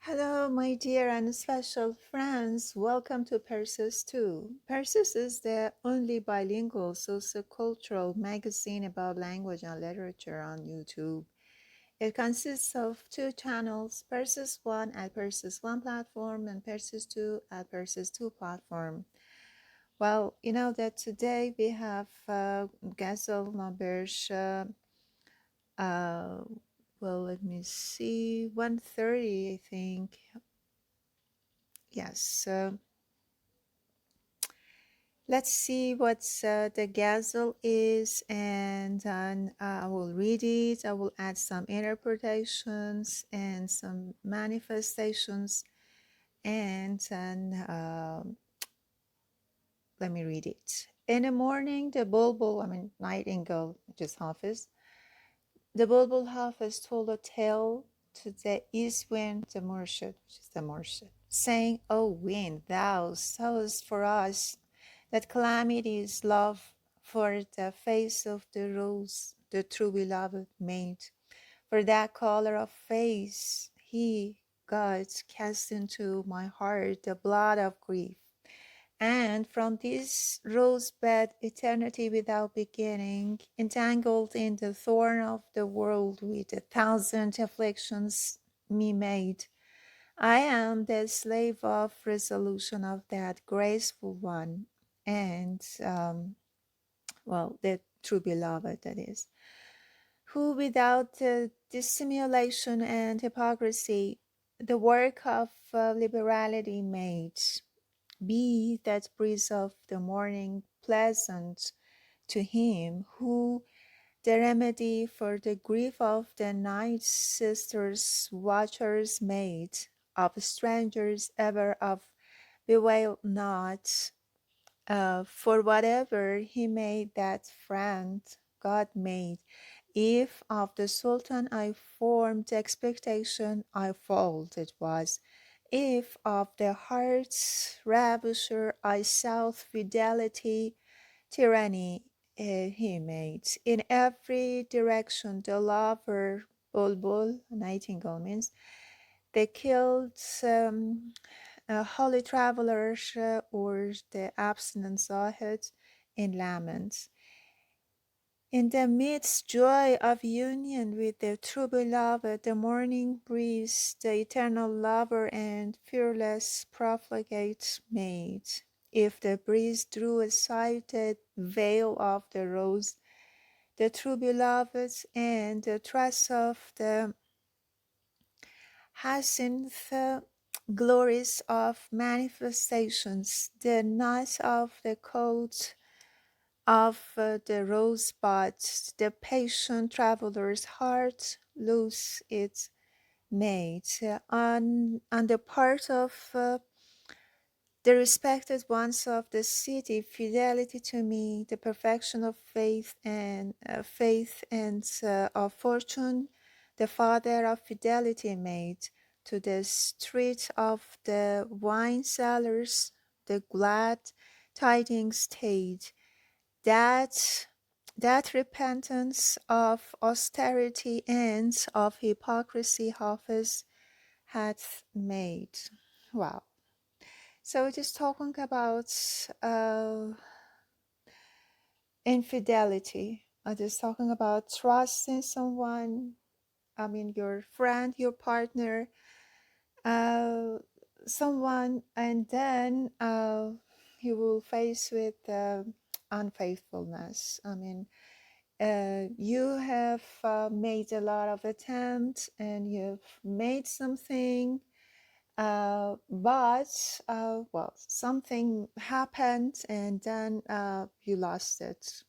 Hello, my dear and special friends. Welcome to Persis 2. Persis is the only bilingual sociocultural magazine about language and literature on YouTube. It consists of two channels, Persis 1 at Persis 1 platform and Persis 2 at Persis 2 platform. Well, you know that today we have Gazelle numbers, uh, let me see, 130, I think. Yes, let's see what the gazelle is, and then I will read it. I will add some interpretations and some manifestations, and then let me read it. In the morning, the bulbul, nightingale, which is Hafiz, the bulbul Hafiz told a tale to the east wind, the Murshid, which is the Murshid, saying, O wind, thou sowest for us that calamity is love for the face of the rose, the true beloved made. For that color of face, he, God, cast into my heart the blood of grief. And from this rosebud, eternity without beginning, entangled in the thorn of the world with 1,000 afflictions me made, I am the slave of resolution of that graceful one, and the true beloved, that is, who without dissimulation and hypocrisy, the work of liberality made, be that breeze of the morning pleasant to him who the remedy for the grief of the night sisters watchers made, of strangers ever of bewail not, for whatever he made that friend God made. If of the Sultan I formed expectation, I fault it was. If of the heart's ravisher I sought fidelity, tyranny he made. In every direction the lover, bulbul, nightingale means, they killed holy travelers or the abstinent zahid in laments. In the midst joy of union with the true beloved, the morning breeze, the eternal lover and fearless profligate made. If the breeze drew aside the veil of the rose, the true beloved and the trust of the hyacinth glories of manifestations, the night of the cold of the rosebud, the patient traveler's heart lose its mate. On the part of the respected ones of the city, fidelity to me, the perfection of faith and of fortune, the father of fidelity made. To the street of the wine sellers, the glad tidings stayed. That that repentance of austerity and of hypocrisy Hafiz had made. Wow. So it is talking about infidelity. It is talking about trusting someone, your friend, your partner, uh, someone, and then you will face with unfaithfulness. You have made a lot of attempts and you've made something, but something happened and then you lost it.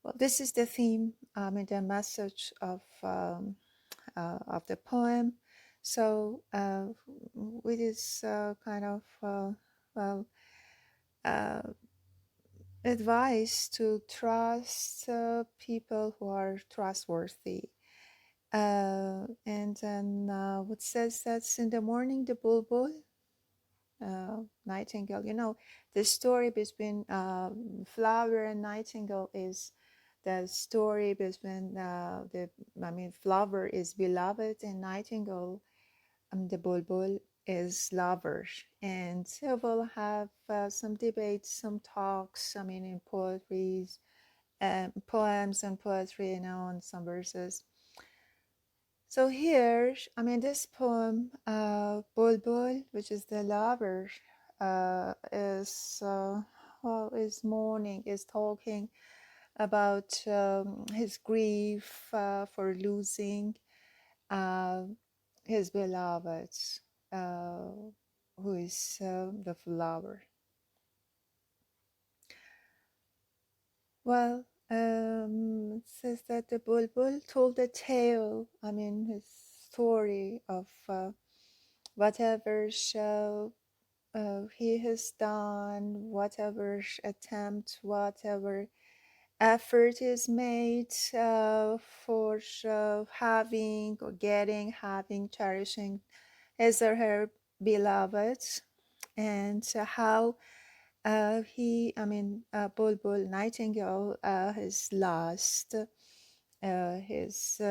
Well, this is the theme and the message of the poem. So with this kind of uh, advice to trust people who are trustworthy. And then what says that's in the morning the bulbul, nightingale. The story between flower and nightingale is the story between flower is beloved and nightingale, the bulbul is lover. And so we'll have some debates, some talks, in poetry, poems and poetry, and some verses. So here, this poem, Bulbul, which is the lover, is mourning, is talking about his grief for losing uh, his beloved, uh, who is the flower. Well, it says that the Bulbul told a tale, his story of whatever he has done, whatever attempt, whatever effort is made for having or getting, having, cherishing his or her beloved, and how Bulbul Nightingale has lost his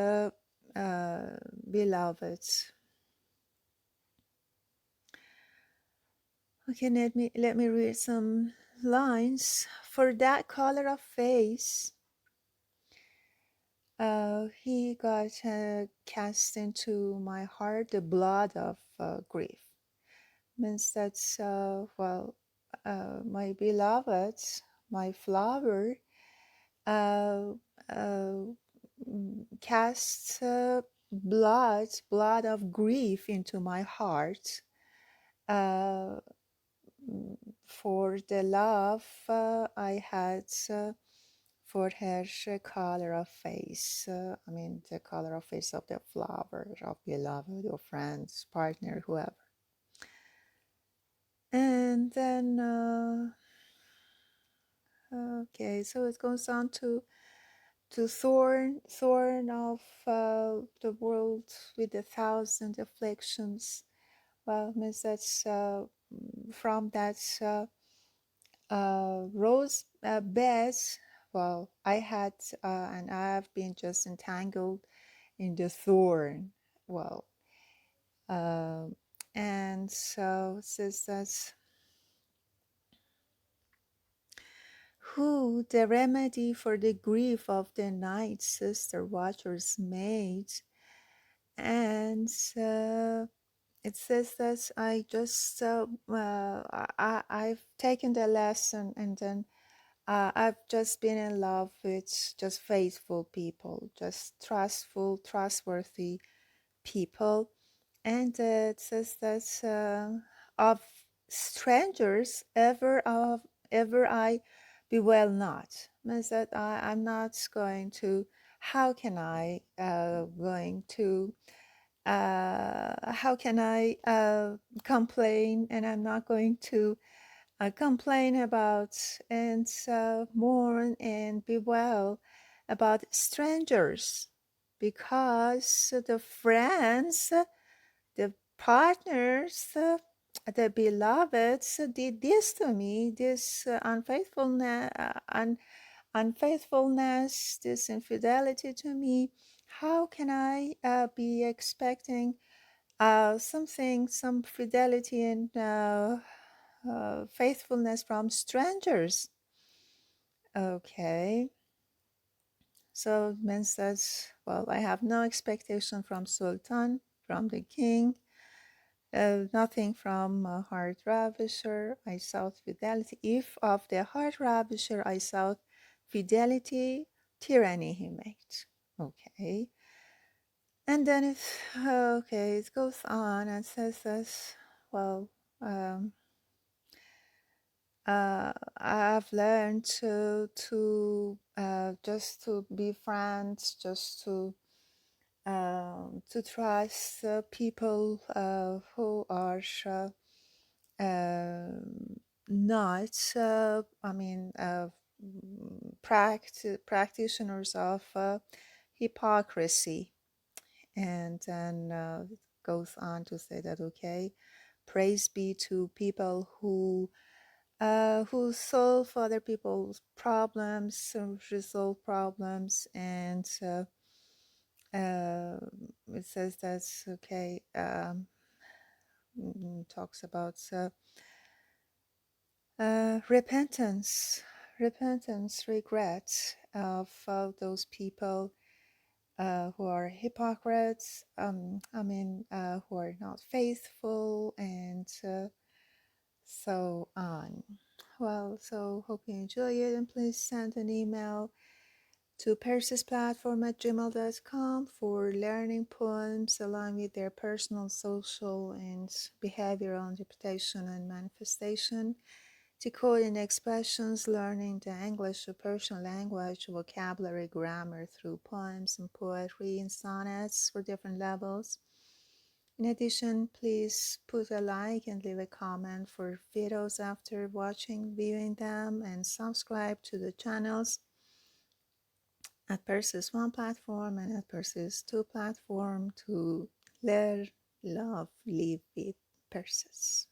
beloved. Okay, let me read some lines. For that color of face, he got cast into my heart the blood of grief. Means that, my beloved, my flower, uh, uh, cast blood of grief into my heart uh, for the love I had for her color of face. The color of face of the flower, of beloved, or friends, partner, whoever. And then, okay, so it goes on to thorn of the world with 1,000 afflictions. Well, means that's from that rose bed. Well, I had and I've been just entangled in the thorn. Well, and so it says that who the remedy for the grief of the night sister watchers made, and it says that I just I've taken the lesson, and then I've just been in love with just faithful people, just trustworthy people. And it says that of strangers ever I bewail not. Means that I'm not going to. How can I how can I complain? And I'm not going to complain about and mourn and bewail about strangers, because the friends, the partners, the beloveds did this to me, this unfaithfulness, this infidelity to me. How can I be expecting some fidelity and faithfulness from strangers? Okay, so it means that, well, I have no expectation from Sultan, from the king, nothing from heart ravisher. I sought fidelity. If of the heart ravisher I sought fidelity, tyranny he made. Okay. And then it goes on and says this, well, um, I've learned to just to be friends, just to trust people who are not, practitioners of hypocrisy. And then it goes on to say that, okay, praise be to people who who solve other people's problems, resolve problems, and it says that's okay. Talks about repentance, regret of those people who are hypocrites. Who are not faithful, and so on. Well, so hope you enjoy it, and please send an email to PersisPlatform@gmail.com for learning poems along with their personal, social, and behavioral interpretation and manifestation, decoding expressions, learning the English or Persian language, vocabulary, grammar through poems and poetry and sonnets for different levels. In addition, please put a like and leave a comment for videos after viewing them, and subscribe to the channels at Persis 1 platform and at Persis 2 platform to learn, love, live with Persis.